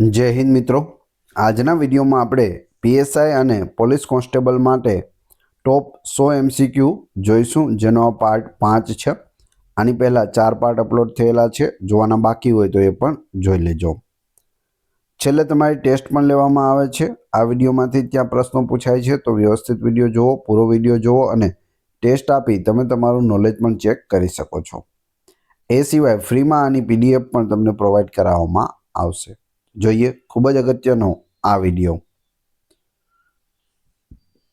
જય હિન્દ મિત્રો, આજના વિડીયોમાં આપણે પીએસઆઈ અને પોલીસ કોન્સ્ટેબલ માટે ટોપ 100 એમસીક્યુ જોઈશું, જેનો આ પાર્ટ 5 છે। આની પહેલાં 4 પાર્ટ અપલોડ થયેલા છે, જોવાના બાકી હોય તો એ પણ જોઈ લેજો। છેલ્લે તમારી ટેસ્ટ પણ લેવામાં આવે છે। આ વિડીયોમાંથી ત્યાં પ્રશ્નો પૂછાય છે, તો વ્યવસ્થિત વિડીયો જુઓ, પૂરો વિડીયો જુઓ અને ટેસ્ટ આપી તમે તમારું નોલેજ પણ ચેક કરી શકો છો। એ સિવાય ફ્રીમાં આની પીડીએફ પણ તમને પ્રોવાઈડ કરાવવામાં આવશે। જોઈએ ખૂબ જ અગત્યનો આ વિડીયો।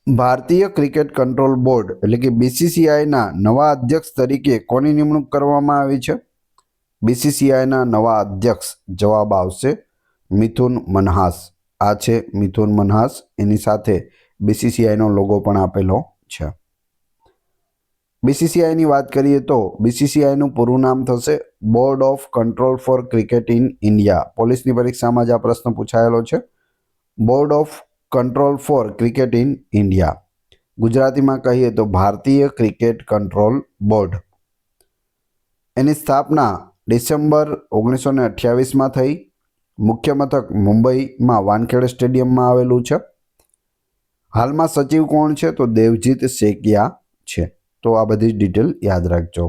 ભારતીય ક્રિકેટ કંટ્રોલ બોર્ડ એટલે કે બીસીસીઆઈના નવા અધ્યક્ષ તરીકે કોની નિમણૂક કરવામાં આવી છે? બીસીસીઆઈના નવા અધ્યક્ષ જવાબ આવશે મિથુન મનહાસ। આ છે મિથુન મનહાસ, એની સાથે બીસીસીઆઈનો લોગો પણ આપેલો છે। બીસીસીઆઈની વાત કરીએ તો બીસીસીઆઈનું પૂરું નામ થશે board of control for cricket in India. પોલીસની પરીક્ષામાં જ આ પ્રશ્ન પૂછાયેલો છે, board of control for cricket in India. ગુજરાતીમાં કહીએ તો ભારતીય ક્રિકેટ કંટ્રોલ બોર્ડ। એની સ્થાપના ડિસેમ્બર 1928માં થઈ। મુખ્ય મથક મુંબઈમાં વાનખેડે સ્ટેડિયમમાં આવેલું છે। હાલમાં સચિવ કોણ છે? તો દેવજીત સેકિયા છે। તો આ બધી ડિટેલ યાદ રાખજો।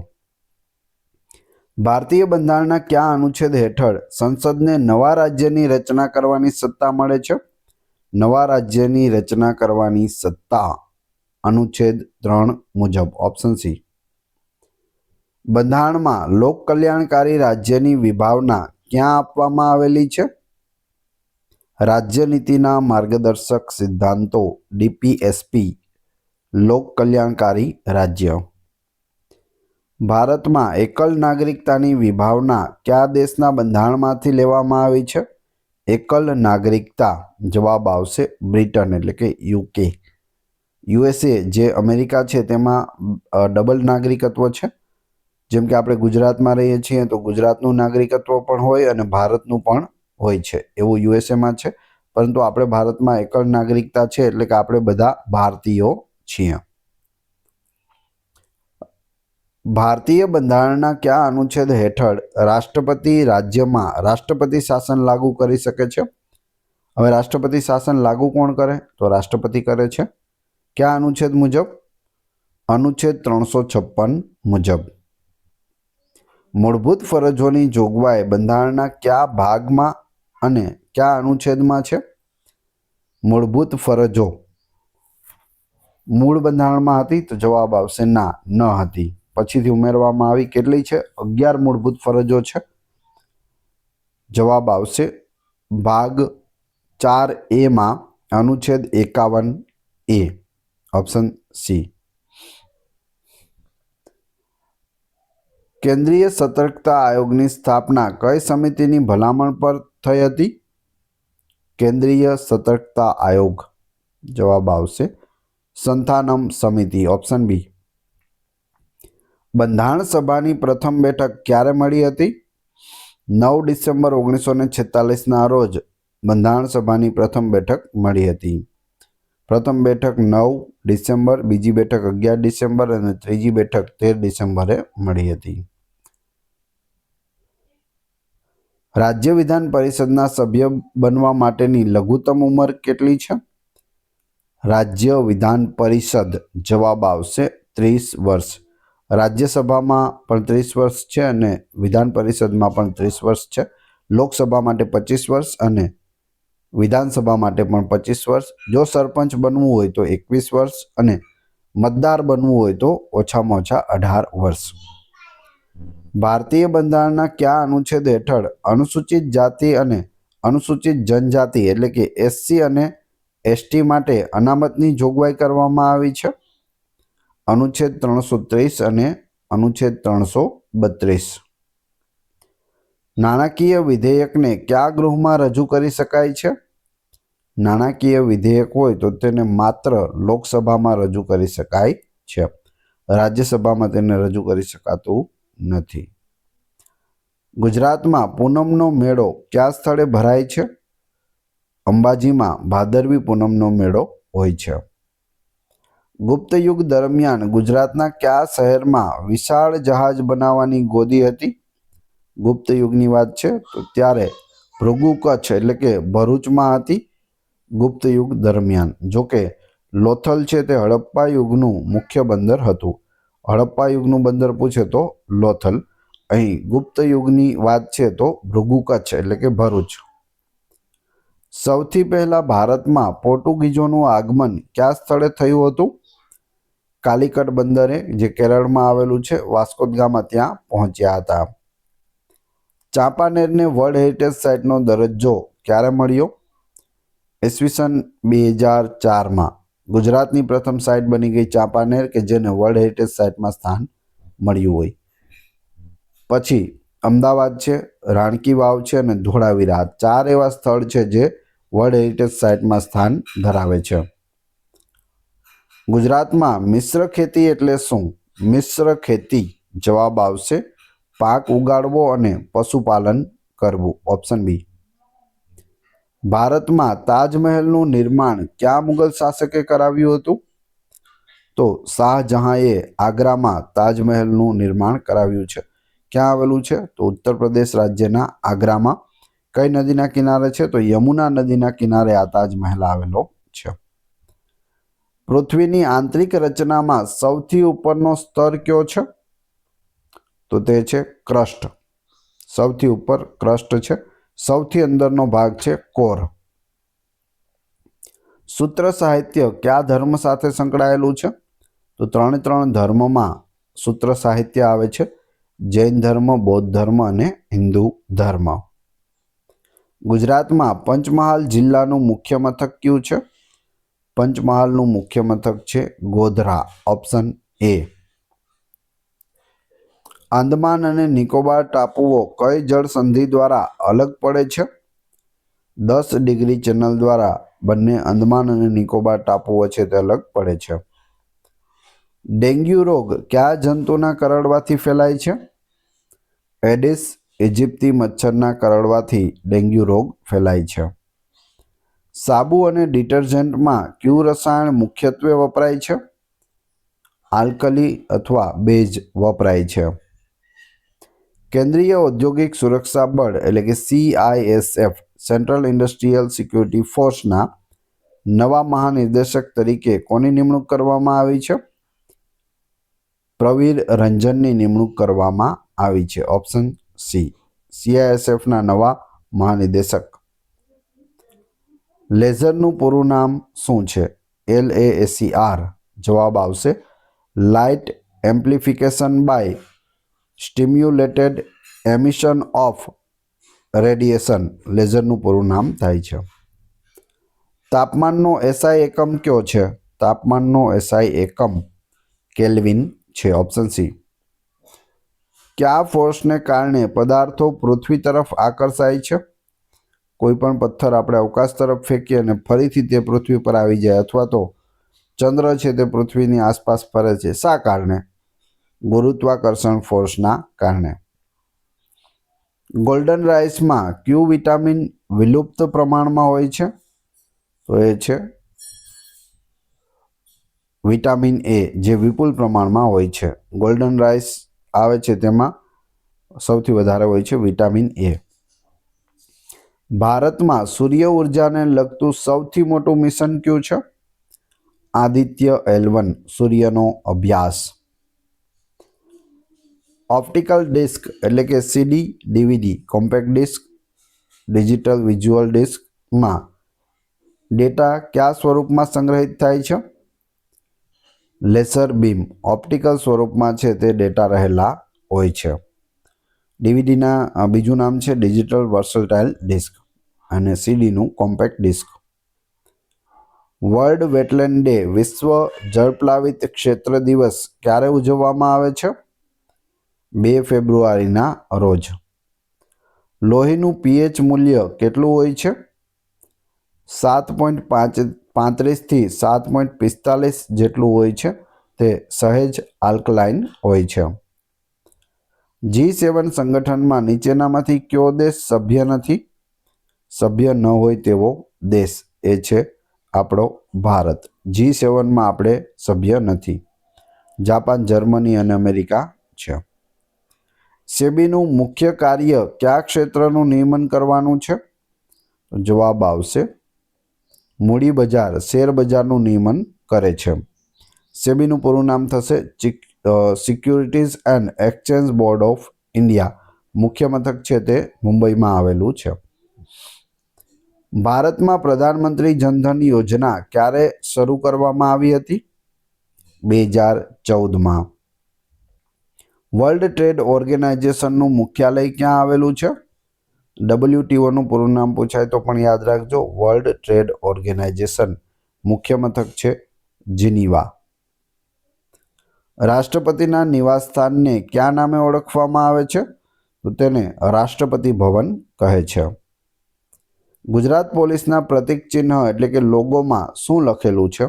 ભારતીય બંધારણના કયા અનુચ્છેદ હેઠળ સંસદને નવા રાજ્યની રચના કરવાની સત્તા મળે છે? નવા રાજ્યની રચના કરવાની સત્તા અનુચ્છેદ 3 મુજબ, ઓપ્શન સી। બંધારણમાં લોક કલ્યાણકારી રાજ્યની વિભાવના ક્યાં આપવામાં આવેલી છે? રાજ્યનીતિના માર્ગદર્શક સિદ્ધાંતો ડીપીએસપી, લોક કલ્યાણકારી રાજ્ય। ભારતમાં એકલ નાગરિકતાની વિભાવના કયા દેશના બંધારણમાંથી લેવામાં આવી છે? એકલ નાગરિકતા જવાબ આવશે બ્રિટન એટલે કે યુકે। યુએસએ જે અમેરિકા છે તેમાં ડબલ નાગરિકત્વ છે। જેમ કે આપણે ગુજરાતમાં રહીએ છીએ તો ગુજરાતનું નાગરિકત્વ પણ હોય અને ભારતનું પણ હોય છે, એવું યુએસએમાં છે। પરંતુ આપણે ભારતમાં એકલ નાગરિકતા છે, એટલે કે આપણે બધા ભારતીયો છીએ। ભારતીય બંધારણના કયા અનુચ્છેદ હેઠળ રાષ્ટ્રપતિ રાજ્યમાં રાષ્ટ્રપતિ શાસન લાગુ કરી શકે છે? હવે રાષ્ટ્રપતિ શાસન લાગુ કોણ કરે? તો રાષ્ટ્રપતિ કરે છે। કયા અનુચ્છેદ મુજબ? અનુચ્છેદ 356 મુજબ। મૂળભૂત ફરજોની જોગવાઈ બંધારણના કયા ભાગમાં અને કયા અનુચ્છેદમાં છે? મૂળભૂત ફરજો મૂળ બંધારણમાં હતી? તો જવાબ આવશે ના, ન હતી, પછીથી ઉમેરવામાં આવી। કેટલી છે? 11 મૂળભૂત ફરજો છે। જવાબ આવશે ભાગ 4A માં અનુચ્છેદ 51A, ઓપ્શન સી। કેન્દ્રીય સતર્કતા આયોગની સ્થાપના કઈ સમિતિની ભલામણ પર થઈ હતી? કેન્દ્રીય સતર્કતા આયોગ જવાબ આવશે સંથાનમ સમિતિ, ઓપ્શન બી। બંધારણ સભાની પ્રથમ બેઠક ક્યારે મળી હતી? 9 ડિસેમ્બર 1946ના રોજ બંધારણ સભાની પ્રથમ બેઠક મળી હતી। પ્રથમ બેઠક 9 ડિસેમ્બર, બીજી બેઠક 11 ડિસેમ્બર અને ત્રીજી બેઠક 13 ડિસેમ્બરે મળી હતી। રાજ્ય વિધાન પરિષદના સભ્ય બનવા માટેની લઘુત્તમ ઉંમર કેટલી છે? રાજ્ય વિધાન પરિષદ જવાબ આવશે 30 વર્ષ। રાજ્યસભામાં પણ 30 વર્ષ છે અને વિધાન પરિષદમાં પણ 30 વર્ષ છે। લોકસભા માટે 25 વર્ષ અને વિધાનસભા માટે પણ 25 વર્ષ। જો સરપંચ બનવું હોય તો 21 વર્ષ અને મતદાર બનવું હોય તો ઓછામાં ઓછા 18 વર્ષ। ભારતીય બંધારણના કયા અનુચ્છેદ હેઠળ અનુસૂચિત જાતિ અને અનુસૂચિત જનજાતિ એટલે કે એસસી અને એસટી માટે અનામતની જોગવાઈ કરવામાં આવી છે? અનુચ્છેદ 330 અને અનુચ્છેદ 332। નાણાકીય વિધેયકને કયા ગૃહમાં રજૂ કરી શકાય છે? નાણાકીય વિધેયક હોય તો તેને માત્ર લોકસભામાં રજૂ કરી શકાય છે, રાજ્યસભામાં તેને રજૂ કરી શકાતું નથી। ગુજરાતમાં પૂનમનો મેળો કયા સ્થળે ભરાય છે? અંબાજીમાં ભાદરવી પૂનમનો મેળો હોય છે। ગુપ્ત યુગ દરમિયાન ગુજરાતના કયા શહેરમાં વિશાળ જહાજ બનાવવાની ગોદી હતી? ગુપ્ત યુગની વાત છે તો ત્યારે ભૃગુ કચ્છ એટલે કે ભરૂચમાં હતી ગુપ્ત યુગ દરમિયાન. જોકે લોથલ છે તે હડપ્પા યુગનું મુખ્ય બંદર હતું. હડપ્પા યુગનું બંદર પૂછે તો લોથલ. અહીં ગુપ્ત યુગની વાત છે તો ભૃગુ કચ્છ એટલે કે ભરૂચ. સૌથી પહેલા ભારતમાં પોર્ટુગીઝોનું આગમન કયા સ્થળે થયું હતું? કાલિકટ બંદરે, જે કેરળમાં આવેલું છે, વાસ્કો દ ગામા ત્યાં પહોંચ્યા હતા. ચાંપાનેરને વર્લ્ડ હેરિટેજ સાઇટનો દરજ્જો ક્યારે મળ્યો? ઈસવીસન 2004માં ગુજરાતની પ્રથમ સાઇટ બની ગઈ ચાંપાનેર કે જેને વર્લ્ડ હેરિટેજ સાઇટમાં સ્થાન મળ્યું હોય. પછી અમદાવાદ છે, રાણકી વાવ છે અને ધોળાવીરા, 4 એવા સ્થળ છે જે વર્લ્ડ હેરિટેજ સાઇટમાં સ્થાન ધરાવે છે. ગુજરાતમાં મિશ્ર ખેતી એટલે શું? મિશ્ર ખેતી જવાબ આવશે પાક ઉગાડવો અને પશુપાલન કરવું, ઓપ્શન બી. ભારતમાં તાજમહેલનું નિર્માણ કયા મુગલ શાસકે કરાવ્યું હતું? તો શાહજહાંએ આગ્રામાં તાજમહેલનું નિર્માણ કરાવ્યું છે. ક્યાં આવેલું છે? તો ઉત્તર પ્રદેશ રાજ્યના આગ્રામાં. કઈ નદીના કિનારે છે? તો યમુના નદીના કિનારે આ તાજમહેલ આવેલો છે. પૃથ્વીની આંતરિક રચનામાં સૌથી ઉપરનો સ્તર કયો છે? તો તે છે ક્રસ્ટ. સૌથી ઉપર ક્રસ્ટ છે. સૌથી અંદરનો ભાગ છે કોર. સૂત્ર સાહિત્ય કયા ધર્મ સાથે સંકળાયેલું છે? તો 3 ધર્મમાં સૂત્ર સાહિત્ય આવે છે. જૈન ધર્મ, બૌદ્ધ ધર્મ અને હિન્દુ ધર્મ. ગુજરાતમાં પંચમહાલ જિલ્લાનું મુખ્ય મથક કયું છે? પંચમહાલનું મુખ્ય મથક છે ગોધરા, ઓપ્શન એ. આંદમાન અને નિકોબાર ટાપુઓ કઈ જળ સંધિ દ્વારા અલગ પડે છે? 10 ડિગ્રી ચેનલ દ્વારા બંને આંદમાન અને નિકોબાર ટાપુઓ છે તે અલગ પડે છે. ડેન્ગ્યુ રોગ કયા જંતુના કરડવાથી ફેલાય છે? એડિસ ઇજિપ્તી મચ્છરના કરડવાથી ડેન્ગ્યુ રોગ ફેલાય છે. સાબુ અને ડિટર્જન્ટમાં કયું રસાયણ મુખ્યત્વે વપરાય છે? આલ્કલી અથવા બેઝ વપરાય છે. કેન્દ્રીય ઔદ્યોગિક સુરક્ષા બળ એટલે કે CISF સેન્ટ્રલ ઇન્ડસ્ટ્રીયલ સિક્યુરિટી ફોર્સના નવા મહાનિર્દેશક તરીકે કોની નિમણૂક કરવામાં આવી છે? પ્રવીર રંજનની નિમણૂક કરવામાં આવી છે, ઓપ્શન સી. CISFના નવા મહાનિર્દેશક. લેઝરનું પૂરું નામ શું છે? LASER. જવાબ આવશે light amplification by stimulated emission of radiation. લેઝરનું પૂરું નામ થાય છે. તાપમાનનો SI એકમ કયો છે? તાપમાનનો SI એકમ કેલ્વિન છે, ઓપ્શન સી. કયા ફોર્સને કારણે પદાર્થો પૃથ્વી તરફ આકર્ષાય છે? કોઈ પણ પથ્થર આપણે અવકાશ તરફ ફેંકીએ અને ફરીથી તે પૃથ્વી પર આવી જાય, અથવા તો ચંદ્ર છે તે પૃથ્વીની આસપાસ ફરે છે. શા કારણે? ગુરુત્વાકર્ષણ ફોર્સના કારણે. ગોલ્ડન રાઈસમાં કયું વિટામિન વિલુપ્ત પ્રમાણમાં હોય છે? તો એ છે વિટામિન A, જે વિપુલ પ્રમાણમાં હોય છે. ગોલ્ડન રાઈસ આવે છે તેમાં સૌથી વધારે હોય છે વિટામિન A. ભારતમાં સૂર્ય ઉર્જાને લગતું સૌથી મોટું મિશન કયું છે? આદિત્ય L1 સૂર્યનો અભ્યાસ. ઓપ્ટિકલ ડિસ્ક એટલે કે CD, DVD, compact disc, digital visual ડિસ્કમાં ડેટા કયા સ્વરૂપમાં સંગ્રહિત થાય છે? લેસર બીમ ઓપ્ટિકલ સ્વરૂપમાં છે તે ડેટા રહેલા હોય છે. DVDના બીજું નામ છે ડિજિટલ વર્સેટાઇલ ડિસ્ક અને CDનું compact disc. World wetland day વિશ્વ જળપ્લાવિત ક્ષેત્ર દિવસ ક્યારે ઉજવવામાં આવે છે? 2 ફેબ્રુઆરીના રોજ. લોહીનું pH મૂલ્ય કેટલું હોય છે? 7.35 થી 7.45 જેટલું હોય છે. તે સહેજ આલ્કલાઇન હોય છે. G7 સંગઠનમાં નીચેનામાંથી કયો દેશ સભ્ય નથી? સભ્ય ન હોય તેવો દેશ એ છે આપણો ભારત. G7માં આપણે સભ્ય નથી. જાપાન, જર્મની અને અમેરિકા છે. સેબીનું મુખ્ય કાર્ય કયા ક્ષેત્રનું નિયમન કરવાનું છે? તો જવાબ આવશે મૂડી બજાર શેર બજારનું નિયમન કરે છે. સેબીનું પૂરું નામ થશે securities and exchange board of India. મુખ્ય મથક છે તે મુંબઈમાં આવેલું છે. ભારતમાં પ્રધાનમંત્રી જનધન યોજના ક્યારે શરૂ કરવામાં આવી હતી? 2014માં. વર્લ્ડ ટ્રેડ ઓર્ગેનાઇઝેશનનું મુખ્યાલય ક્યાં આવેલું છે? WTOનું પૂરું નામ પૂછાય તો પણ યાદ રાખજો, વર્લ્ડ ટ્રેડ ઓર્ગેનાઇઝેશન. મુખ્ય મથક છે જીનીવા. રાષ્ટ્રપતિના નિવાસસ્થાનને કયા નામે ઓળખવામાં આવે છે? તો તેને રાષ્ટ્રપતિ ભવન કહે છે. ગુજરાત પોલીસના પ્રતીક ચિહ્ન એટલે કે લોગોમાં શું લખેલું છે?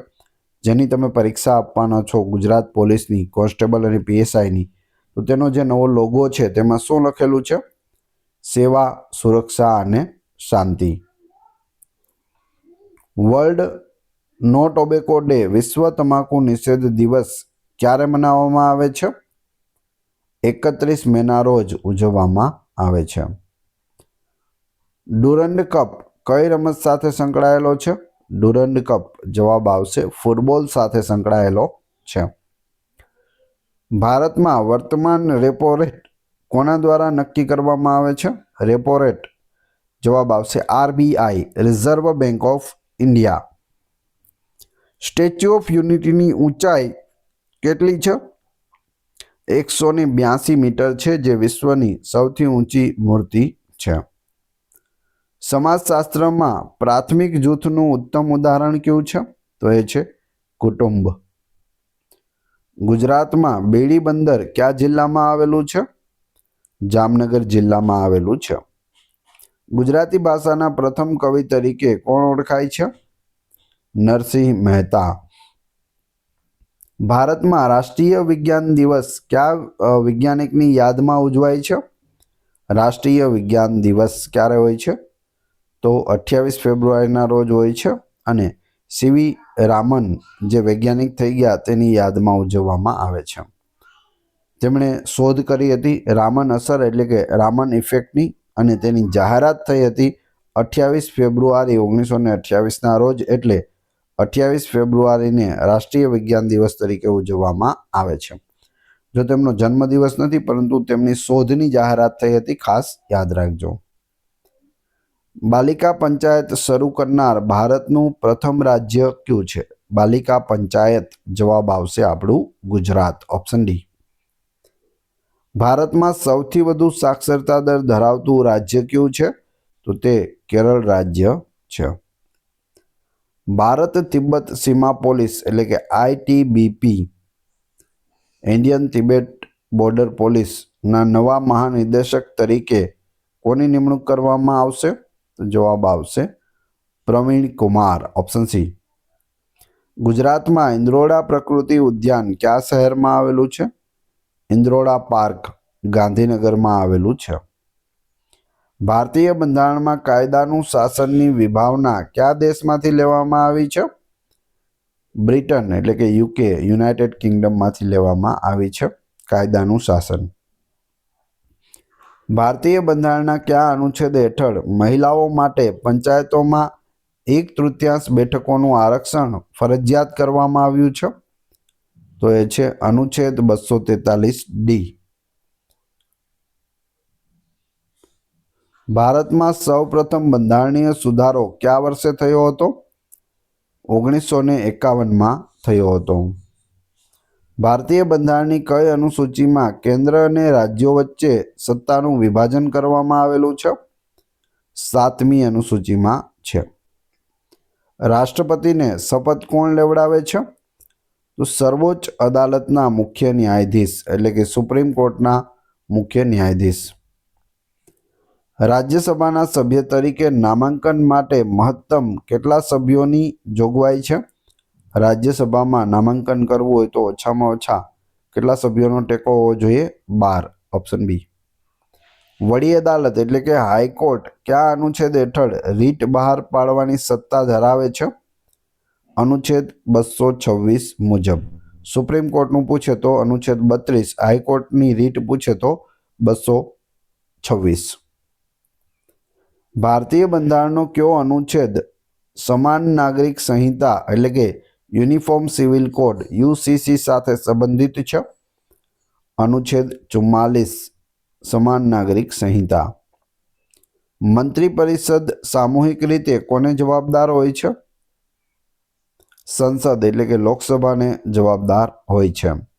જેની તમે પરીક્ષા આપવાના છો ગુજરાત પોલીસની, કોન્સ્ટેબલ અને PSIની, તો તેનો જે નવો લોગો છે તેમાં શું લખેલું છે? સેવા, સુરક્ષા અને શાંતિ. વર્લ્ડ નો ટોબેકો ડે વિશ્વ તમાકુ નિષેધ દિવસ ક્યારે મનાવવામાં આવે છે? 31 મેના રોજ ઉજવવામાં આવે છે. ડુરન્ડ કપ કઈ રમત સાથે સંકળાયેલો છે? ડુરન્ડ કપ જવાબ આવશે ફૂટબોલ સાથે સંકળાયેલો છે. ભારતમાં વર્તમાન રેપો રેટ કોના દ્વારા નક્કી કરવામાં આવે છે? રેપો રેટ જવાબ આવશે RBI, reserve bank of India. Statue of યુનિટીની ઊંચાઈ કેટલી છે? 182 મીટર છે, જે વિશ્વની સૌથી ઊંચી મૂર્તિ છે. સમાજશાસ્ત્રમાં પ્રાથમિક જૂથનું ઉત્તમ ઉદાહરણ કયું છે? તો એ છે કુટુંબ. ગુજરાતમાં બેડી બંદર કયા જિલ્લામાં આવેલું છે? જામનગર જિલ્લામાં આવેલું છે. ગુજરાતી ભાષાના પ્રથમ કવિ તરીકે કોણ ઓળખાય છે? નરસિંહ મહેતા. ભારતમાં રાષ્ટ્રીય વિજ્ઞાન દિવસ કયા વૈજ્ઞાનિકની યાદમાં ઉજવાય છે? રાષ્ટ્રીય વિજ્ઞાન દિવસ ક્યારે હોય છે? તો 28 ફેબ્રુઆરીના રોજ હોય છે અને CV રામન જે વૈજ્ઞાનિક થઈ ગયા તેની યાદમાં ઉજવવામાં આવે છે. તેમણે શોધ કરી હતી રામન અસર એટલે કે રામન ઇફેક્ટની, અને તેની જાહેરાત થઈ હતી 28 ફેબ્રુઆરી 1928ના રોજ. એટલે 28 ફેબ્રુઆરીને રાષ્ટ્રીય વિજ્ઞાન દિવસ તરીકે ઉજવવામાં આવે છે. જો તેમનો જન્મદિવસ નથી, પરંતુ તેમની શોધની જાહેરાત થઈ હતી, ખાસ યાદ રાખજો. બાલિકા પંચાયત શરૂ કરનાર ભારતનું પ્રથમ રાજ્ય કયું છે? બાલિકા પંચાયત જવાબ આવશે આપણું ગુજરાત, ઓપ્શન ડી. ભારતમાં સૌથી વધુ સાક્ષરતા દર ધરાવતું રાજ્ય કયું છે? તો તે કેરળ રાજ્ય છે. ભારત તિબ્બત સીમા પોલીસ એટલે કે ITBP, ઇન્ડિયન તિબેટ બોર્ડર પોલીસના નવા મહાનિદેશક તરીકે કોની નિમણૂક કરવામાં આવશે? તો જવાબ આવશે પ્રવીણ કુમાર, ઓપ્શન સી. ગુજરાતમાં ઇન્દ્રોડા પ્રકૃતિ ઉદ્યાન કયા શહેરમાં આવેલું છે? ઇન્દ્રોડા પાર્ક ગાંધીનગરમાં આવેલું છે. ભારતીય બંધારણમાં કાયદાનું શાસનની વિભાવના કયા દેશમાંથી લેવામાં આવી છે? બ્રિટન એટલે કે UK, યુનાઇટેડ કિંગડમમાંથી લેવામાં આવી છે કાયદાનું શાસન. ભારતીય બંધારણના કયા અનુચ્છેદ હેઠળ મહિલાઓ માટે પંચાયતોમાં 1/3 બેઠકોનું આરક્ષણ ફરજિયાત કરવામાં આવ્યું છે? તો એ છે અનુચ્છેદ 243D. ભારતમાં સૌપ્રથમ બંધારણીય સુધારો કયા વર્ષે થયો હતો? 1951માં થયો હતો. ભારતીય બંધારણની કઈ અનુસૂચિમાં કેન્દ્ર અને રાજ્યો વચ્ચે સત્તાનું વિભાજન કરવામાં આવેલું છે? 7મી અનુસૂચિમાં છે. રાષ્ટ્રપતિને શપથ કોણ લેવડાવે છે? તો સર્વોચ્ચ અદાલતના મુખ્ય ન્યાયાધીશ એટલે કે સુપ્રીમ કોર્ટના મુખ્ય ન્યાયાધીશ. રાજ્યસભાના સભ્ય તરીકે નામાંકન માટે મહત્તમ કેટલા સભ્યોની જોગવાઈ છે? રાજ્યસભામાં નામાંકન કરવું હોય તો ઓછામાં ઓછા કેટલા સભ્યોનો ટેકો હોવો જોઈએ? 12, ઓપ્શન બી. વડી અદાલત એટલે કે હાઈકોર્ટ કયા અનુચ્છેદ હેઠળ રીટ બહાર પાડવાની સત્તા ધરાવે છે? અનુચ્છેદ 226 મુજબ. સુપ્રીમ કોર્ટનું પૂછે તો અનુચ્છેદ 32, હાઈકોર્ટની રીટ પૂછે તો 226. ભારતીય બંધારણનો કયો અનુચ્છેદ સમાન નાગરિક સંહિતા એટલે કે યુનિફોર્મ સિવિલ કોડ યુસીસી સાથે સંબંધિત છે? અનુચ્છેદ 44 સમાન નાગરિક સંહિતા. મંત્રી પરિષદ સામૂહિક રીતે કોને જવાબદાર હોય છે? સંસદ એટલે કે લોકસભાને જવાબદાર હોય છે.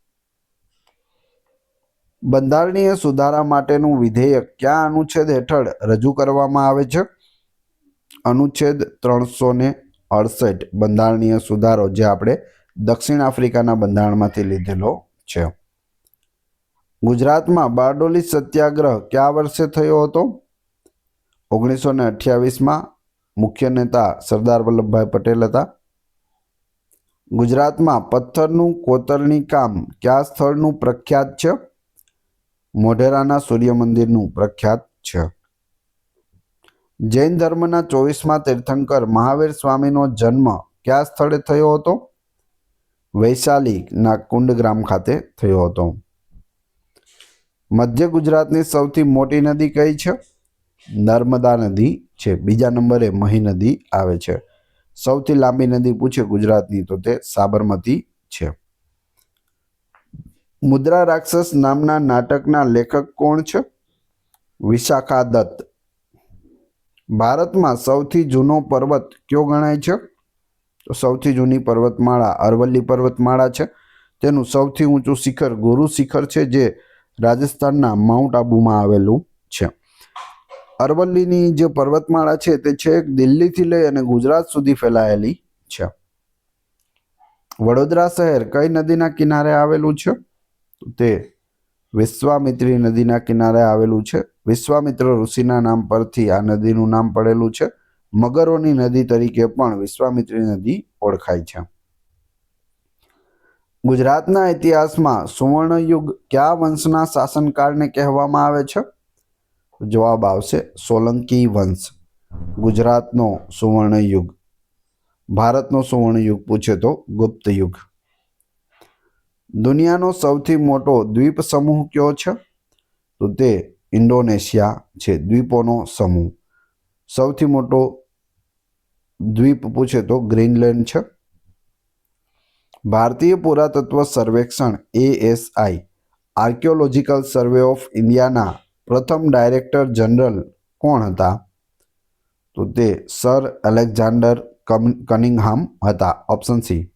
બંધારણીય સુધારા માટેનું વિધેયક કયા અનુચ્છેદ હેઠળ રજૂ કરવામાં આવે છે? અનુચ્છેદ 368 બંધારણીય સુધારો જે આપણે દક્ષિણ આફ્રિકાના બંધારણમાંથી લીધેલો છે. ગુજરાતમાં બારડોલી સત્યાગ્રહ કયા વર્ષે થયો હતો? 1928માં. મુખ્ય નેતા સરદાર વલ્લભભાઈ પટેલ હતા. ગુજરાતમાં પથ્થરનું કોતરણી કામ કયા સ્થળનું પ્રખ્યાત છે? મોઢેરાના સૂર્ય મંદિરનું પ્રખ્યાત છે. જૈન ધર્મના 24મા તીર્થંકર મહાવીર સ્વામીનો જન્મ કયા સ્થળે થયો હતો? વૈશાલીના કુંડગ્રામ ખાતે થયો હતો. મધ્ય ગુજરાતની સૌથી મોટી નદી કઈ છે? નર્મદા નદી છે. બીજા નંબરે મહી નદી આવે છે. સૌથી લાંબી નદી પૂછે ગુજરાતની તો તે સાબરમતી છે. મુદ્રા રાક્ષસ નામના નાટકના લેખક કોણ છે? વિશાખા દત્ત. ભારતમાં સૌથી જૂનો પર્વત કયો ગણાય છે? તો સૌથી જૂની પર્વતમાળા અરવલ્લી પર્વતમાળા છે. તેનું સૌથી ઊંચું શિખર ગુરુ શિખર છે જે રાજસ્થાનના માઉન્ટ આબુમાં આવેલું છે. અરવલ્લીની જે પર્વતમાળા છે તે છેક દિલ્હીથી લઈ અને ગુજરાત સુધી ફેલાયેલી છે. વડોદરા શહેર કઈ નદીના કિનારે આવેલું છે? તે વિશ્વામિત્રી નદીના કિનારે આવેલું છે. વિશ્વામિત્ર ઋષિના નામ પરથી આ નદીનું નામ પડેલું છે. મગરોની નદી તરીકે પણ વિશ્વામિત્રી નદી ઓળખાય છે. ગુજરાતના ઇતિહાસમાં સુવર્ણયુગ કયા વંશના શાસનકાળને કહેવામાં આવે છે? જવાબ આવશે સોલંકી વંશ. ગુજરાતનો સુવર્ણયુગ. ભારતનો સુવર્ણયુગ પૂછે તો ગુપ્ત યુગ. દુનિયાનો સૌથી મોટો દ્વીપ સમૂહ કયો છે? તો તે ઇન્ડોનેશિયા છે. દ્વીપોનો સમૂહ. સૌથી મોટો દ્વીપ પૂછે તો ગ્રીનલેન્ડ છે. ભારતીય પુરાતત્વ સર્વેક્ષણ ASI આર્કિયોલોજીકલ સર્વે ઓફ ઇન્ડિયાના પ્રથમ ડાયરેક્ટર જનરલ કોણ હતા? તો તે સર એલેક્ઝાન્ડર કનિંગહામ હતા. Option C.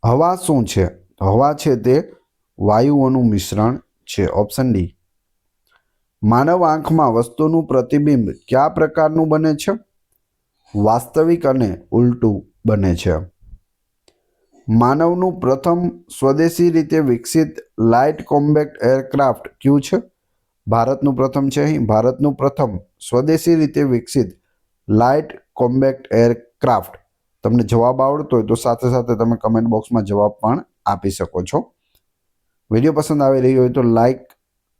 હવા શું છે? હવા છે તે વાયુઓનું મિશ્રણ છે. Option D. માનવ આંખમાં વસ્તુનું પ્રતિબિંબ કયા પ્રકારનું બને છે? વાસ્તવિક અને ઉલટું બને છે. માનવનું પ્રથમ સ્વદેશી રીતે વિકસિત લાઇટ કોમ્બેક્ટ એરક્રાફ્ટ કયું છે? ભારતનું પ્રથમ છે. અહીં ભારતનું પ્રથમ સ્વદેશી રીતે વિકસિત લાઇટ કોમ્બેક્ટ એરક્રાફ્ટ. તમને જવાબ આવડતો હોય તો સાથે સાથે તમે કમેન્ટ બોક્સમાં જવાબ પણ આપી શકો છો. વિડીયો પસંદ આવી રહ્યો હોય તો લાઈક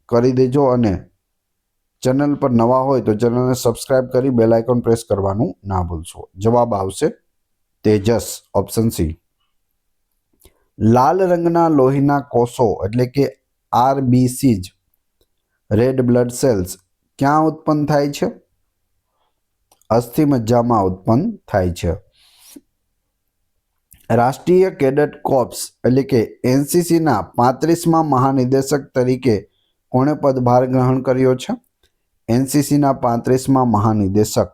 કરી દેજો અને ચેનલ પર નવા હોય તો ચેનલને સબસ્ક્રાઇબ કરી બેલ આઇકોન પ્રેસ કરવાનું ના ભૂલશો. જવાબ આવશે તેજસ. Option C. લાલ રંગના લોહીના કોષો એટલે કે RBCs રેડ બ્લડ સેલ્સ ક્યાં ઉત્પન્ન થાય છે? અસ્થિ મજ્જામાં ઉત્પન્ન થાય છે. રાષ્ટ્રીય કેડેટ કોર્પ્સ એટલે કે NCCના 35મા મહાનિદેશક તરીકે કોણે પદભાર ગ્રહણ કર્યો છે? NCCના 35મા મહાનિદેશક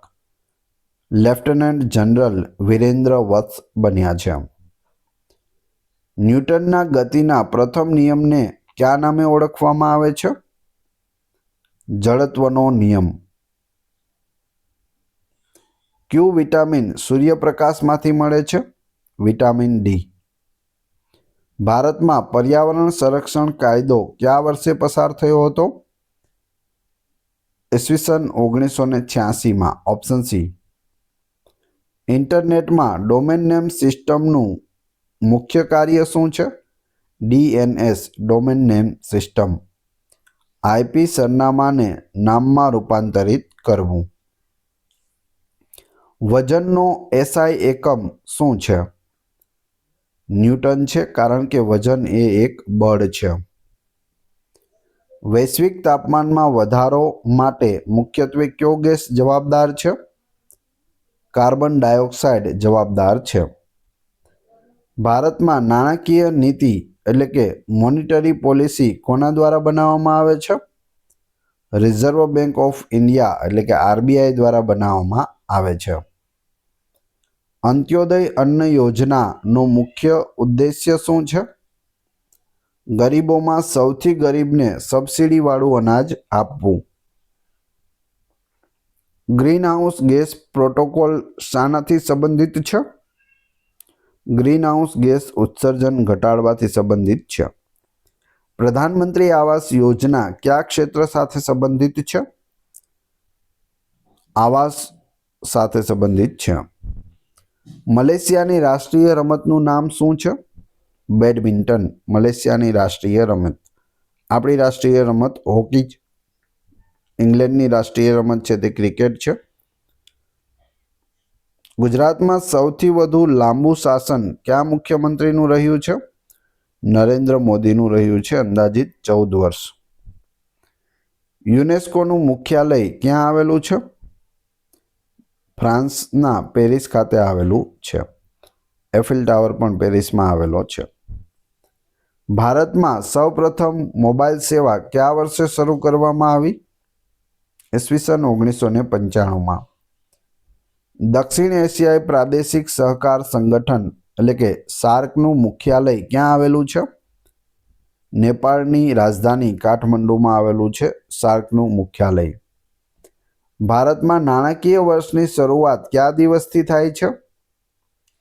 લેફ્ટનન્ટ જનરલ વિરેન્દ્ર વત્સ બન્યા છે. ન્યૂટનના ગતિના પ્રથમ નિયમને કયા નામે ઓળખવામાં આવે છે? જડત્વનો નિયમ. કયું વિટામિન સૂર્યપ્રકાશમાંથી મળે છે? Vitamin D. ભારતમાં પર્યાવરણ સંરક્ષણ કાયદો કયા વર્ષે પસાર થયો હતો? ઈસવીસન 1986માં. Option C. ઇન્ટરનેટમાં ડોમેન નેમ સિસ્ટમનું મુખ્ય કાર્ય શું છે? DNS domain name system. IP સરનામાને નામમાં રૂપાંતરિત કરવું. વજનનો SI એકમ શું છે? ન્યૂટન છે, કારણ કે વજન એ એક બળ છે. વૈશ્વિક તાપમાનમાં વધારો માટે મુખ્યત્વે કયો ગેસ જવાબદાર છે? કાર્બન ડાયોક્સાઇડ જવાબદાર છે. ભારતમાં નાણાકીય નીતિ એટલે કે મોનિટરી પોલિસી કોના દ્વારા બનાવવામાં આવે છે? રિઝર્વ બેંક ઓફ ઇન્ડિયા એટલે કે આરબીઆઈ દ્વારા બનાવવામાં આવે છે. અંત્યોદય અન્ન યોજનાનો મુખ્ય ઉદ્દેશ્ય શું છે? ગરીબોમાં સૌથી ગરીબને સબસિડીવાળું અનાજ આપવું. ગ્રીનહાઉસ ગેસ પ્રોટોકોલ શાનાથી સંબંધિત છે? ગ્રીનહાઉસ ગેસ ઉત્સર્જન ઘટાડવાથી સંબંધિત છે. પ્રધાનમંત્રી આવાસ યોજના કયા ક્ષેત્ર સાથે સંબંધિત છે? આવાસ સાથે સંબંધિત છે. મલેશિયાની રાષ્ટ્રીય રમતનું નામ શું છે? બેડમિન્ટન મલેશિયાની રાષ્ટ્રીય રમત. આપણી રાષ્ટ્રીય રમત હોકી છે. ઇંગ્લેન્ડની રાષ્ટ્રીય રમત છે તે ક્રિકેટ છે. ગુજરાતમાં સૌથી વધુ લાંબુ શાસન કયા મુખ્યમંત્રીનું રહ્યું છે? નરેન્દ્ર મોદીનું રહ્યું છે, અંદાજિત 14 વર્ષ. યુનેસ્કોનું મુખ્યાલય ક્યાં આવેલું છે? ફ્રાન્સના પેરિસ ખાતે આવેલું છે. એફિલ ટાવર પણ પેરિસમાં આવેલો છે. ભારતમાં સૌપ્રથમ મોબાઈલ સેવા કયા વર્ષે શરૂ કરવામાં આવી? ઈસવીસન 1995માં. દક્ષિણ એશિયાઈ પ્રાદેશિક સહકાર સંગઠન એટલે કે સાર્કનું મુખ્યાલય ક્યાં આવેલું છે? નેપાળની રાજધાની કાઠમંડુમાં આવેલું છે સાર્કનું મુખ્યાલય. ભારતમાં નાણાકીય વર્ષની શરૂઆત કયા દિવસથી થાય છે?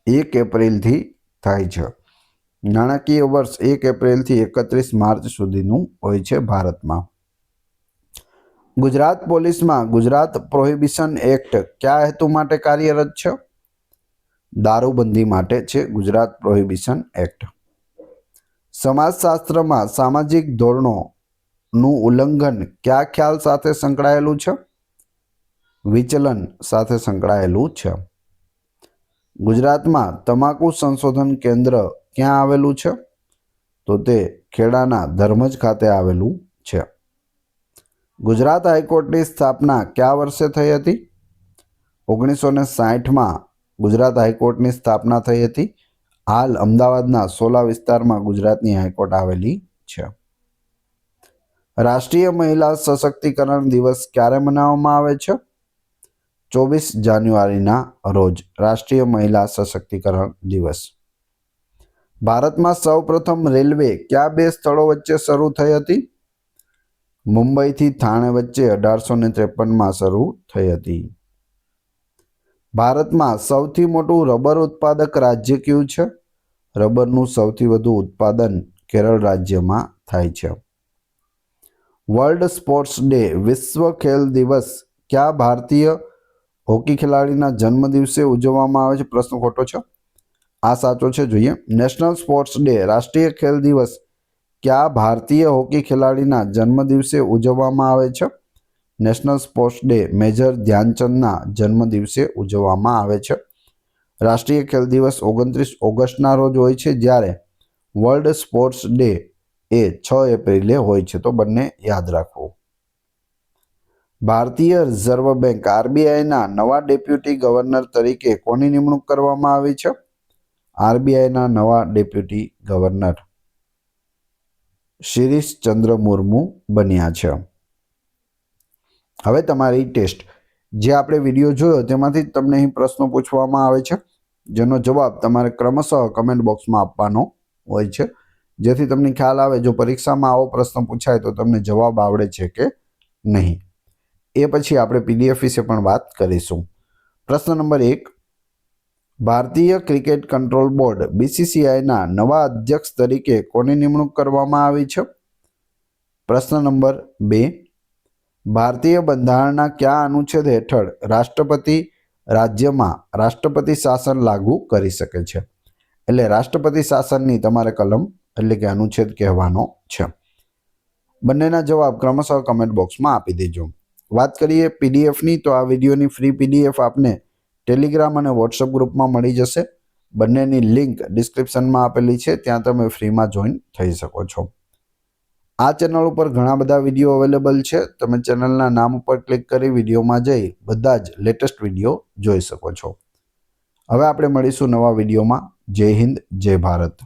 1 એપ્રિલથી થાય છે. નાણાકીય વર્ષ 1 એપ્રિલથી 31 માર્ચ સુધીનું હોય છે ભારતમાં. ગુજરાત પોલીસમાં ગુજરાત પ્રોહિબિશન એક્ટ કયા હેતુ માટે કાર્યરત છે? દારૂબંધી માટે છે ગુજરાત પ્રોહિબિશન એક્ટ. સમાજશાસ્ત્રમાં સામાજિક ધોરણોનું ઉલ્લંઘન કયા ખ્યાલ સાથે સંકળાયેલું છે? વિચલન સાથે સંકળાયેલું છે. ગુજરાતમાં તમાકુ સંશોધન કેન્દ્ર ક્યાં આવેલું છે? તો તે ખેડાના ધર્મજ ખાતે આવેલું છે. ગુજરાત હાઈકોર્ટની સ્થાપના કયા વર્ષે થઈ હતી? 1960માં ગુજરાત હાઈકોર્ટની સ્થાપના થઈ હતી. હાલ અમદાવાદના સોલા વિસ્તારમાં ગુજરાતની હાઈકોર્ટ આવેલી છે. રાષ્ટ્રીય મહિલા સશક્તિકરણ દિવસ ક્યારે મનાવવામાં આવે છે? 24 જાન્યુઆરીના રોજ રાષ્ટ્રીય મહિલા સશક્તિકરણ દિવસ. ભારતમાં સૌપ્રથમ રેલવે કયા 2 સ્થળો વચ્ચે શરૂ થઈ હતી? મુંબઈથી થાણે વચ્ચે 1853માં શરૂ થઈ હતી. ભારતમાં સૌથી મોટું રબર ઉત્પાદક રાજ્ય કયું છે? રબરનું સૌથી વધુ ઉત્પાદન કેરળ રાજ્યમાં થાય છે. વર્લ્ડ સ્પોર્ટ્સ ડે વિશ્વ ખેલ દિવસ કયા ભારતીય હોકી ખેલાડીના જન્મદિવસે ઉજવવામાં આવે છે? પ્રશ્ન ખોટો છે, આ સાચો છે. જોઈએ. નેશનલ સ્પોર્ટ્સ ડે રાષ્ટ્રીય ખેલ દિવસ કયા ભારતીય હોકી ખેલાડીના જન્મદિવસે ઉજવવામાં આવે છે? નેશનલ સ્પોર્ટ્સ ડે મેજર ધ્યાનચંદના જન્મદિવસે ઉજવવામાં આવે છે. રાષ્ટ્રીય ખેલ દિવસ 29 ઓગસ્ટના રોજ હોય છે, જ્યારે વર્લ્ડ સ્પોર્ટ્સ ડે એ 6 એપ્રિલે હોય છે. તો બંને યાદ રાખવું. ભારતીય રિઝર્વ બેંક આરબીઆઈના નવા ડેપ્યુટી ગવર્નર તરીકે કોની નિમણૂક કરવામાં આવી છે? આરબીઆઈના નવા ડેપ્યુટી ગવર્નર શિરીષ ચંદ્ર મુર્મુ બન્યા છે. હવે તમારી ટેસ્ટ, જે આપણે વિડીયો જોયો તેમાંથી તમને અહીં પ્રશ્નો પૂછવામાં આવે છે, જેનો જવાબ તમારે ક્રમશઃ કમેન્ટ બોક્સમાં આપવાનો હોય છે, જેથી તમને ખ્યાલ આવે જો પરીક્ષામાં આવો પ્રશ્ન પૂછાય તો તમને જવાબ આવડે છે કે નહીં. એ પછી આપણે પીડીએફ વિશે પણ વાત કરીશું. પ્રશ્ન નંબર 1, ભારતીય ક્રિકેટ કંટ્રોલ બોર્ડ બીસીસીઆઈના નવા અધ્યક્ષ તરીકે કોની નિમણૂક કરવામાં આવી છે? પ્રશ્ન નંબર 2, ભારતીય બંધારણના કયા અનુચ્છેદ હેઠળ રાષ્ટ્રપતિ રાજ્યમાં રાષ્ટ્રપતિ શાસન લાગુ કરી શકે છે? એટલે રાષ્ટ્રપતિ શાસનની તમારે કલમ એટલે કે અનુચ્છેદ કહેવાનો છે. બંનેના જવાબ ક્રમશઃ કમેન્ટ બોક્સમાં આપી દેજો. વાત કરીએ પીડીએફની, તો આ વિડીયોની ફ્રી પીડીએફ આપને ટેલિગ્રામ અને વોટ્સઅપ ગ્રુપમાં મળી જશે. બંનેની લિંક ડિસ્ક્રિપ્શનમાં આપેલી છે, ત્યાં તમે ફ્રીમાં જોઈન થઈ શકો છો. આ ચેનલ ઉપર ઘણા બધા વિડીયો અવેલેબલ છે. તમે ચેનલના નામ ઉપર ક્લિક કરી વિડીયોમાં જઈ બધા જ લેટેસ્ટ વિડીયો જોઈ શકો છો. હવે આપણે મળીશું નવા વિડીયોમાં. જય હિન્દ, જય ભારત.